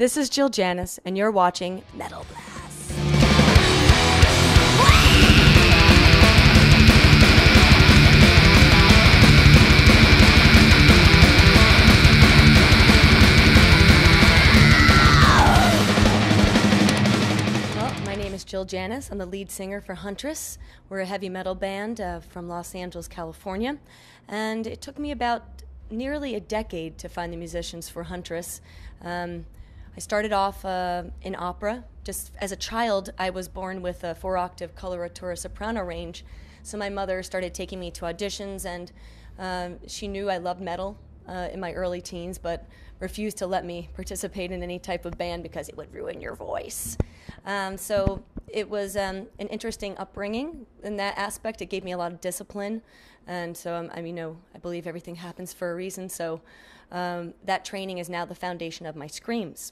This is Jill Janus, and you're watching Metal Blast. Well, my name is Jill Janus. I'm the lead singer for Huntress. We're a heavy metal band from Los Angeles, California. And it took me about nearly a decade to find the musicians for Huntress. I started off in opera. Just as a child, I was born with a 4-octave coloratura soprano range, so my mother started taking me to auditions, and she knew I loved metal in my early teens, but refused to let me participate in any type of band because it would ruin your voice. So it was an interesting upbringing in that aspect. It gave me a lot of discipline, and so I believe everything happens for a reason, so that training is now the foundation of my screams.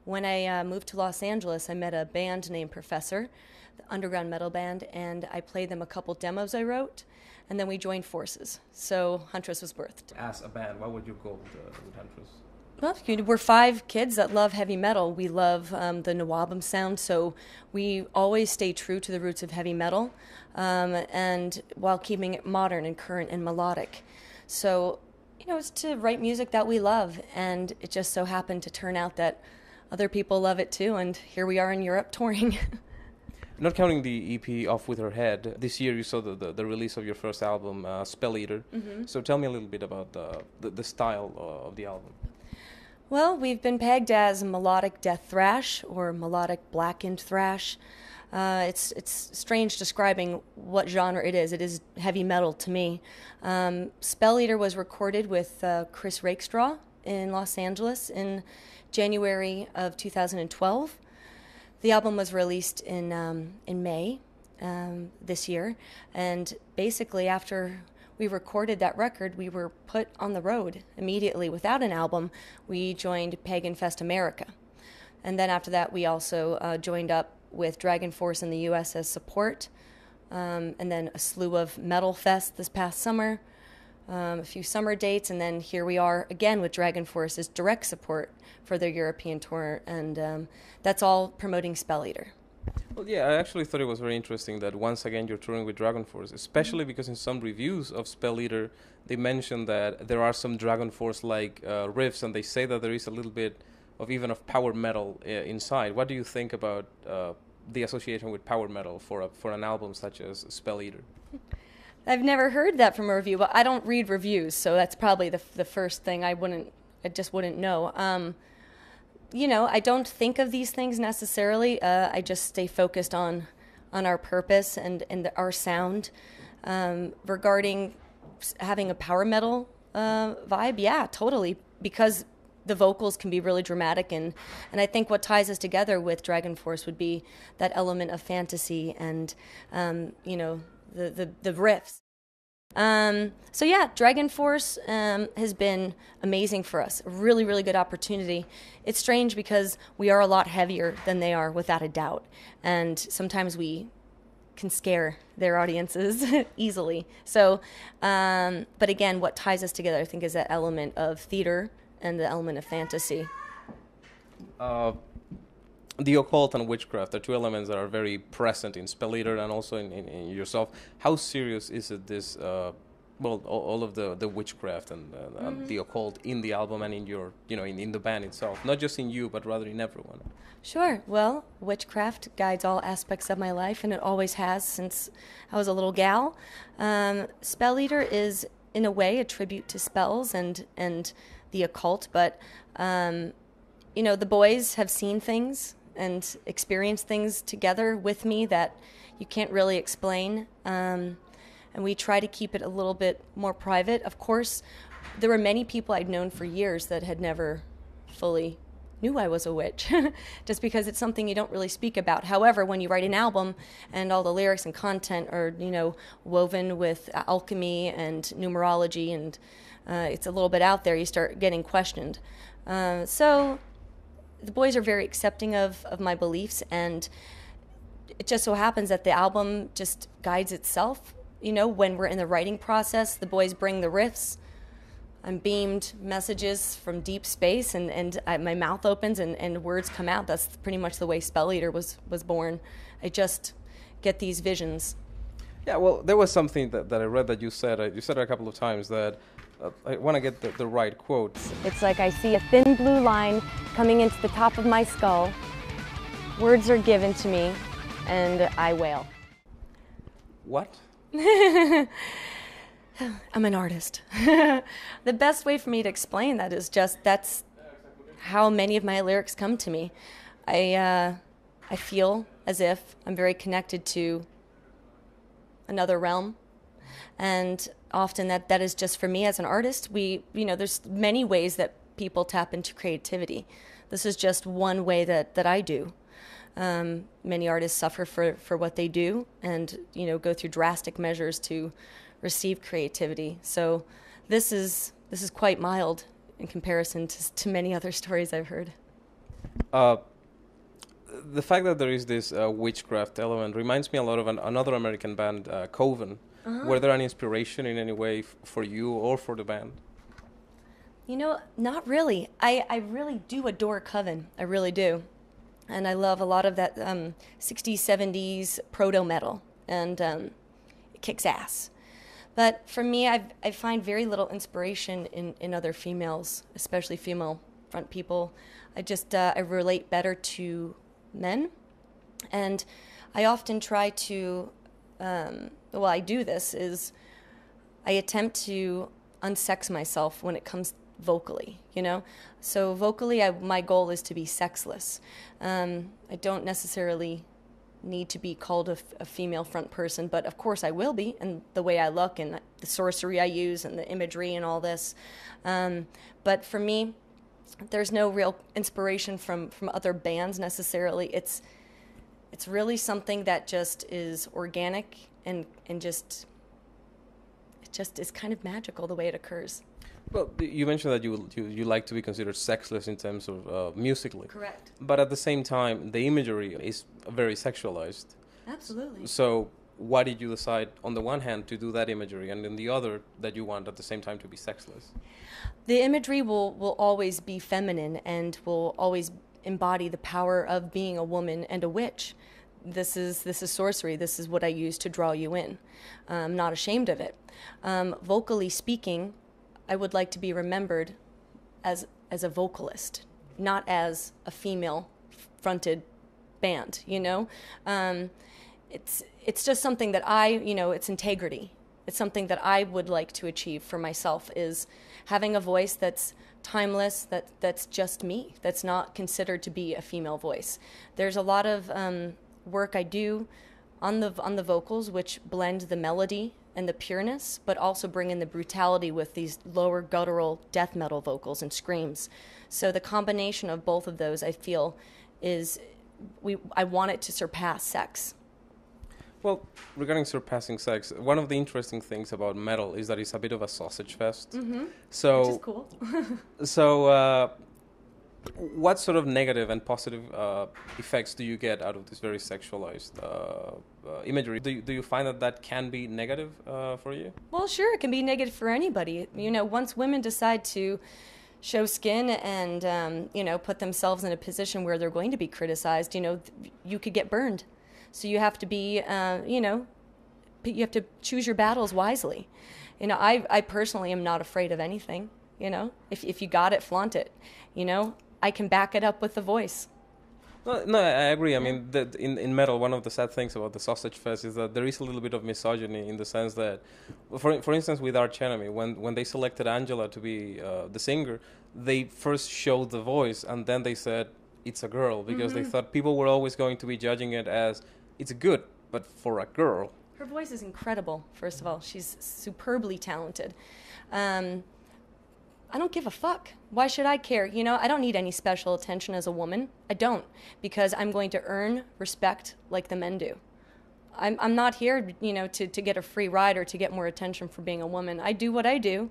When I moved to Los Angeles, I met a band named Professor, the underground metal band, and I played them a couple demos I wrote, and then we joined forces. So Huntress was birthed. As a band, what would you go with Huntress? Well, we're 5 kids that love heavy metal. We love the Nawabum sound, so we always stay true to the roots of heavy metal, and while keeping it modern and current and melodic. So, it's to write music that we love, and it just so happened to turn out that other people love it too, and here we are in Europe touring. Not counting the EP Off With Her Head, this year you saw the release of your first album, Spell Eater. Mm-hmm. So tell me a little bit about the style of the album. Well, we've been pegged as melodic death thrash or melodic blackened thrash. It's strange describing what genre it is. It is heavy metal to me. Spell Eater was recorded with Chris Rakestraw in Los Angeles in January of 2012. The album was released in May this year, and basically after we recorded that record, we were put on the road immediately without an album. We joined Pagan Fest America, and then after that we also joined up with Dragonforce in the U.S. as support, and then a slew of Metal Fest this past summer, a few summer dates, and then here we are again with Dragonforce as direct support for their European tour, and that's all promoting Spell Eater. Well, yeah, I actually thought it was very interesting that once again you're touring with Dragonforce, especially because in some reviews of Spell Eater, they mention that there are some Dragonforce-like riffs, and they say that there is a little bit of power metal inside. What do you think about the association with power metal for an album such as Spell Eater? I've never heard that from a review, but I don't read reviews, so that's probably the first thing I just wouldn't know. I don't think of these things necessarily. I just stay focused on our purpose and our sound. Regarding having a power metal vibe, yeah, totally, because the vocals can be really dramatic, and I think what ties us together with Dragonforce would be that element of fantasy and the riffs. So yeah, Dragonforce has been amazing for us. A really, really good opportunity. It's strange because we are a lot heavier than they are, without a doubt, and sometimes we can scare their audiences easily. So, but again, what ties us together, I think, is that element of theater and the element of fantasy. The occult and witchcraft are 2 elements that are very present in Spell Eater and also in yourself. How serious is it, this, all of the witchcraft and the occult in the album and in your, in the band itself? Not just in you, but rather in everyone. Sure. Well, witchcraft guides all aspects of my life, and it always has since I was a little gal. Spell Eater is, in a way, a tribute to spells and the occult, but, the boys have seen things and experienced things together with me that you can't really explain, and we try to keep it a little bit more private. Of course, there were many people I'd known for years that had never fully knew I was a witch, just because it's something you don't really speak about. However, when you write an album and all the lyrics and content are, woven with alchemy and numerology, and it's a little bit out there, you start getting questioned. So the boys are very accepting of my beliefs, and it just so happens that the album just guides itself. When we're in the writing process, the boys bring the riffs, I'm beamed messages from deep space, and my mouth opens and words come out. That's pretty much the way Spell Eater was born. I just get these visions. Yeah, well, there was something that I read that you said. You said it a couple of times that I want to get the right quote. It's like I see a thin blue line coming into the top of my skull. Words are given to me, and I wail. What? I'm an artist. The best way for me to explain that is just that's how many of my lyrics come to me. I feel as if I'm very connected to another realm, and often that is just for me as an artist. There's many ways that people tap into creativity. This is just one way that I do. Many artists suffer for what they do, and go through drastic measures to receive creativity. So this is quite mild in comparison to many other stories I've heard. The fact that there is this witchcraft element reminds me a lot of another American band, Coven. Uh-huh. Were there an inspiration in any way for you or for the band? Not really. I really do adore Coven. I really do. And I love a lot of that 60s, 70s proto-metal, and it kicks ass. But for me, I find very little inspiration in other females, especially female front people. I relate better to men, and I often try to, I do this, is I attempt to unsex myself when it comes vocally, So vocally, my goal is to be sexless. I don't necessarily need to be called a female front person, but of course I will be, and the way I look and the sorcery I use and the imagery and all this. But for me, there's no real inspiration from other bands necessarily. It's really something that just is organic and just is kind of magical the way it occurs. Well, you mentioned that you like to be considered sexless in terms of musically. Correct. But at the same time, the imagery is very sexualized. Absolutely. So why did you decide, on the one hand, to do that imagery, and then the other, that you want at the same time to be sexless? The imagery will always be feminine and will always embody the power of being a woman and a witch. This is sorcery. This is what I use to draw you in. I'm not ashamed of it. Vocally speaking, I would like to be remembered as a vocalist, not as a female-fronted band. It's just something that it's integrity. It's something that I would like to achieve for myself, is having a voice that's timeless, that's just me, that's not considered to be a female voice. There's a lot of work I do on the vocals, which blend the melody and the pureness, but also bring in the brutality with these lower guttural death metal vocals and screams. So the combination of both of those, I feel, I want it to surpass sex. Well, regarding surpassing sex, one of the interesting things about metal is that it's a bit of a sausage fest. Mm-hmm. So, which is cool. So, what sort of negative and positive effects do you get out of this very sexualized imagery? Do you find that can be negative for you? Well, sure, it can be negative for anybody. Once women decide to show skin and put themselves in a position where they're going to be criticized, you could get burned. So you have to be, you have to choose your battles wisely. I personally am not afraid of anything. If you got it, flaunt it. I can back it up with the voice. No, I agree. I mean, in metal, one of the sad things about the sausage fest is that there is a little bit of misogyny, in the sense that, for instance, with Arch Enemy, when they selected Angela to be the singer, they first showed the voice, and then they said it's a girl, because they thought people were always going to be judging it as it's good, but for a girl. Her voice is incredible, first of all. She's superbly talented. I don't give a fuck. Why should I care? I don't need any special attention as a woman. I don't, because I'm going to earn respect like the men do. I'm not here, to get a free ride or to get more attention for being a woman. I do what I do.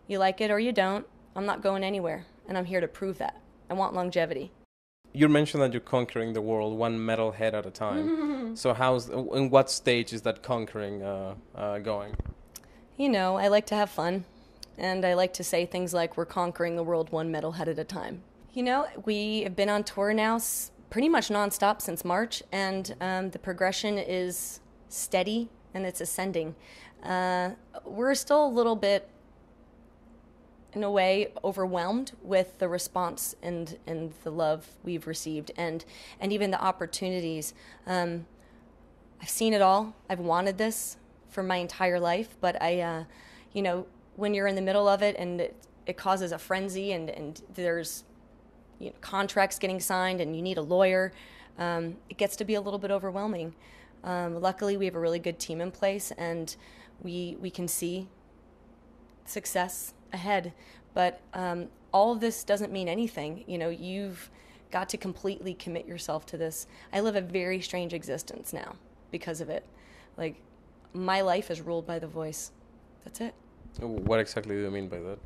You like it or you don't. I'm not going anywhere, and I'm here to prove that. I want longevity. You mentioned that you're conquering the world one metal head at a time. So in what stage is that conquering going? I like to have fun. And I like to say things like we're conquering the world one metalhead at a time. You know, we have been on tour now pretty much nonstop since March, and the progression is steady and it's ascending. We're still a little bit, in a way, overwhelmed with the response and the love we've received, and even the opportunities. I've seen it all. I've wanted this for my entire life, but you know, when you're in the middle of it and it causes a frenzy, and there's contracts getting signed and you need a lawyer, it gets to be a little bit overwhelming. Luckily, we have a really good team in place, and we can see success ahead. But all of this doesn't mean anything. You know, you've got to completely commit yourself to this. I live a very strange existence now because of it. Like, my life is ruled by the voice. That's it. What exactly do you mean by that?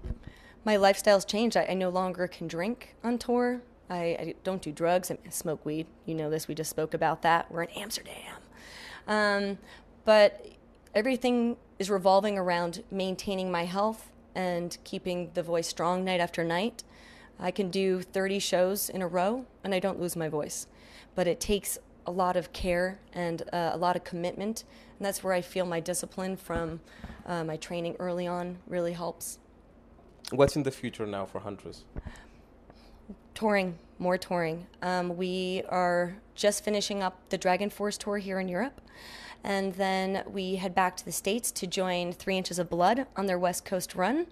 My lifestyle's changed. I no longer can drink on tour. I don't do drugs. I smoke weed. You know this. We just spoke about that. We're in Amsterdam. But everything is revolving around maintaining my health and keeping the voice strong night after night. I can do 30 shows in a row, and I don't lose my voice. But it takes a lot of care and a lot of commitment, and that's where I feel my discipline from my training early on really helps. What's in the future now for Huntress? Touring, more touring. We are just finishing up the Dragonforce tour here in Europe, and then we head back to the States to join 3 Inches of Blood on their West Coast run.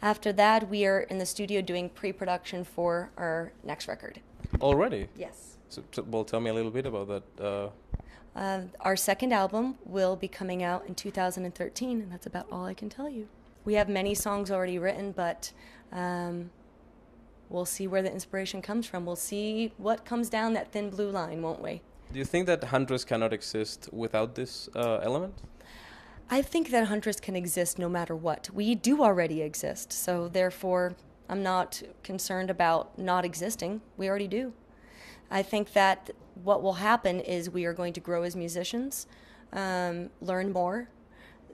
After that, we are in the studio doing pre-production for our next record. Already? Yes. So, well, tell me a little bit about that. Our second album will be coming out in 2013, and that's about all I can tell you. We have many songs already written, but we'll see where the inspiration comes from. We'll see what comes down that thin blue line, won't we? Do you think that Huntress cannot exist without this element? I think that Huntress can exist no matter what. We do already exist, so therefore I'm not concerned about not existing. We already do. I think that what will happen is we are going to grow as musicians, learn more.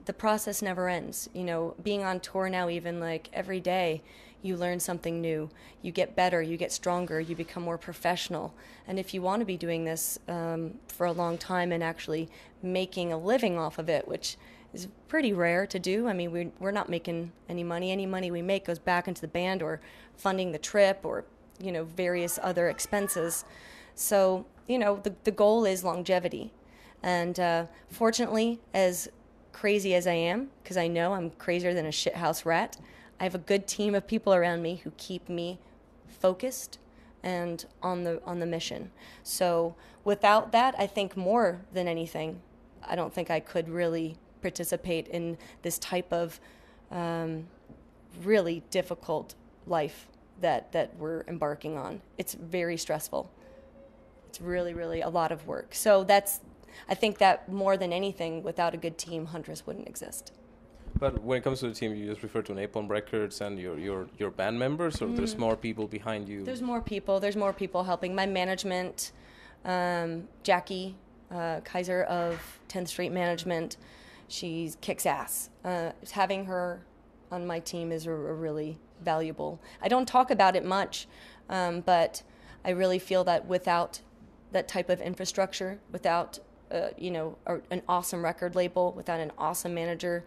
The process never ends. You know, being on tour now, even like every day, you learn something new. You get better, you get stronger, you become more professional. And if you want to be doing this for a long time and actually making a living off of it, which is pretty rare to do. I mean, we're not making any money. Any money we make goes back into the band or funding the trip or, you know, various other expenses. So, you know, the goal is longevity. And fortunately, as crazy as I am, because I know I'm crazier than a shithouse rat, I have a good team of people around me who keep me focused and on the mission. So without that, I think more than anything, I don't think I could really participate in this type of really difficult life that we're embarking on. It's very stressful. It's really, really a lot of work. So I think that more than anything, without a good team, Huntress wouldn't exist. But when it comes to the team, you just refer to Napalm Records and your band members, or there's more people behind you? There's more people helping. My management, Jackie Kaiser of 10th Street Management, she kicks ass. Having her on my team is a really valuable. I don't talk about it much, but I really feel that without that type of infrastructure, without an awesome record label, without an awesome manager,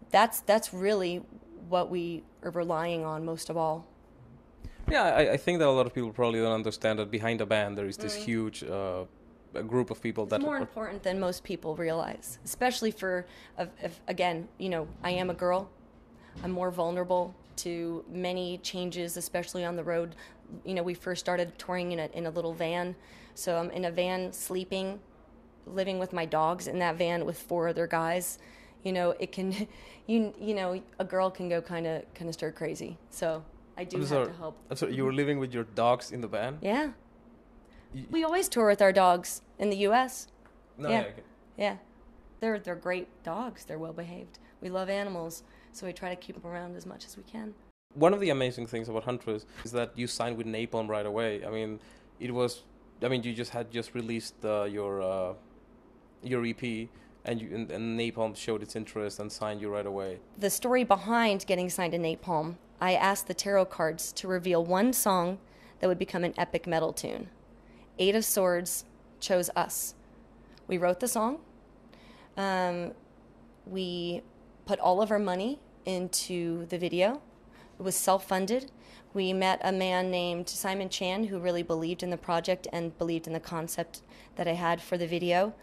that's really what we are relying on most of all. Yeah, I think that a lot of people probably don't understand that behind a band there is this huge a group of people it's more important than most people realize, especially for, again, you know, I am a girl. I'm more vulnerable to many changes, especially on the road. You know, we first started touring in a little van, so I'm in a van sleeping, living with my dogs in that van with 4 other guys. You know, it can, you know, a girl can go kind of stir crazy. So I do have to help. I'm sorry, you were living with your dogs in the van? Yeah. We always tour with our dogs in the U.S. No, yeah. Yeah. They're great dogs. They're well behaved. We love animals, so we try to keep them around as much as we can. One of the amazing things about Huntress is that you signed with Napalm right away. I mean, you just released your EP, and Napalm showed its interest and signed you right away. The story behind getting signed to Napalm, I asked the tarot cards to reveal one song that would become an epic metal tune. Eight of Swords chose us. We wrote the song. We put all of our money into the video. It was self-funded. We met a man named Simon Chan who really believed in the project and believed in the concept that I had for the video.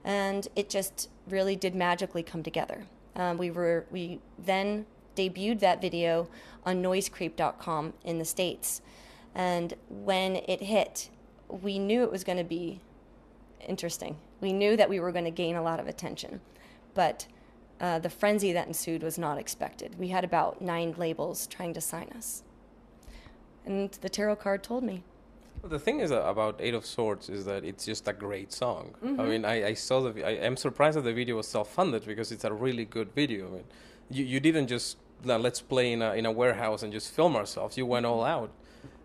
And it just really did magically come together. We then debuted that video on noisecreep.com in the States. And when it hit, we knew it was going to be interesting. We knew that we were going to gain a lot of attention. But the frenzy that ensued was not expected. We had about 9 labels trying to sign us. And the tarot card told me. Well, the thing is about Eight of Swords is that it's just a great song. I mean, I saw I'm surprised that the video was self-funded because it's a really good video. I mean, you didn't just let's play in a warehouse and just film ourselves. You went all out,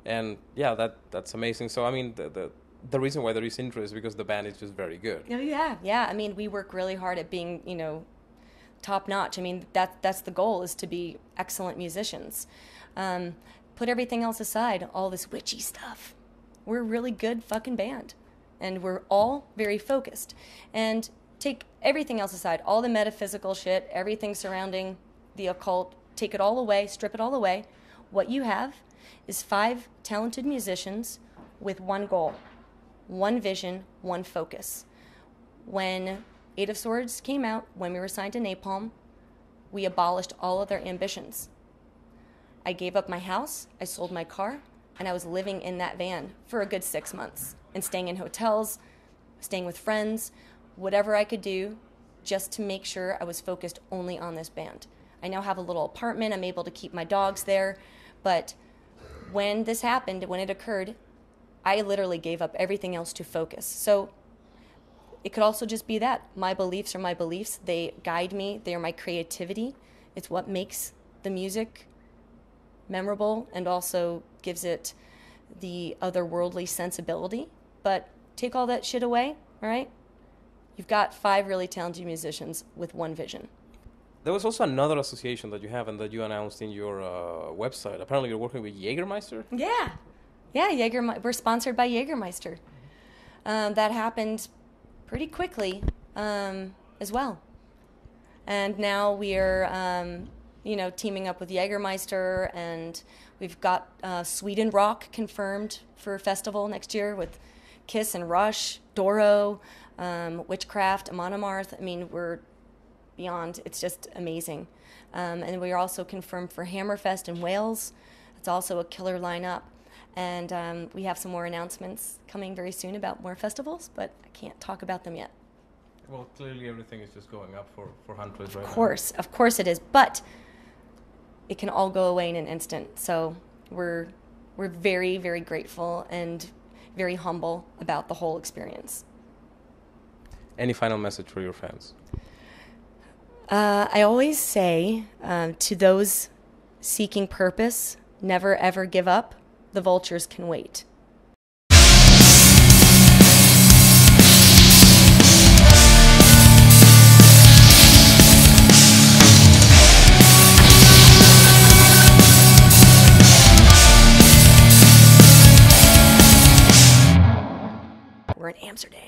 and yeah, that's amazing. So I mean, the reason why there is interest is because the band is just very good. Oh yeah. I mean, we work really hard at being top notch. I mean, that's the goal, is to be excellent musicians. Put everything else aside, all this witchy stuff. We're a really good fucking band, and we're all very focused. And take everything else aside, all the metaphysical shit, everything surrounding the occult, take it all away, strip it all away. What you have is 5 talented musicians with one goal, one vision, one focus. When Eight of Swords came out, when we were signed to Napalm, we abolished all of their ambitions. I gave up my house, I sold my car, and I was living in that van for a good 6 months and staying in hotels, staying with friends, whatever I could do just to make sure I was focused only on this band. I now have a little apartment, I'm able to keep my dogs there, but when this happened, when it occurred, I literally gave up everything else to focus. So it could also just be that. My beliefs are my beliefs. They guide me. They are my creativity. It's what makes the music memorable and also gives it the otherworldly sensibility. But take all that shit away, all right? You've got 5 really talented musicians with one vision. There was also another association that you have and that you announced in your website. Apparently you're working with Jägermeister? Yeah, we're sponsored by Jägermeister. That happened pretty quickly as well. And now we're teaming up with Jägermeister, and we've got Sweden Rock confirmed for a festival next year with Kiss and Rush, Doro, Witchcraft, Amon Amarth. I mean, we're beyond. It's just amazing. And we are also confirmed for Hammerfest in Wales. It's also a killer lineup. And we have some more announcements coming very soon about more festivals, but I can't talk about them yet. Well, clearly everything is just going up for Huntress right now. Of course it is. But it can all go away in an instant. So we're very, very grateful and very humble about the whole experience. Any final message for your fans? I always say to those seeking purpose, never ever give up. The vultures can wait. We're in Amsterdam.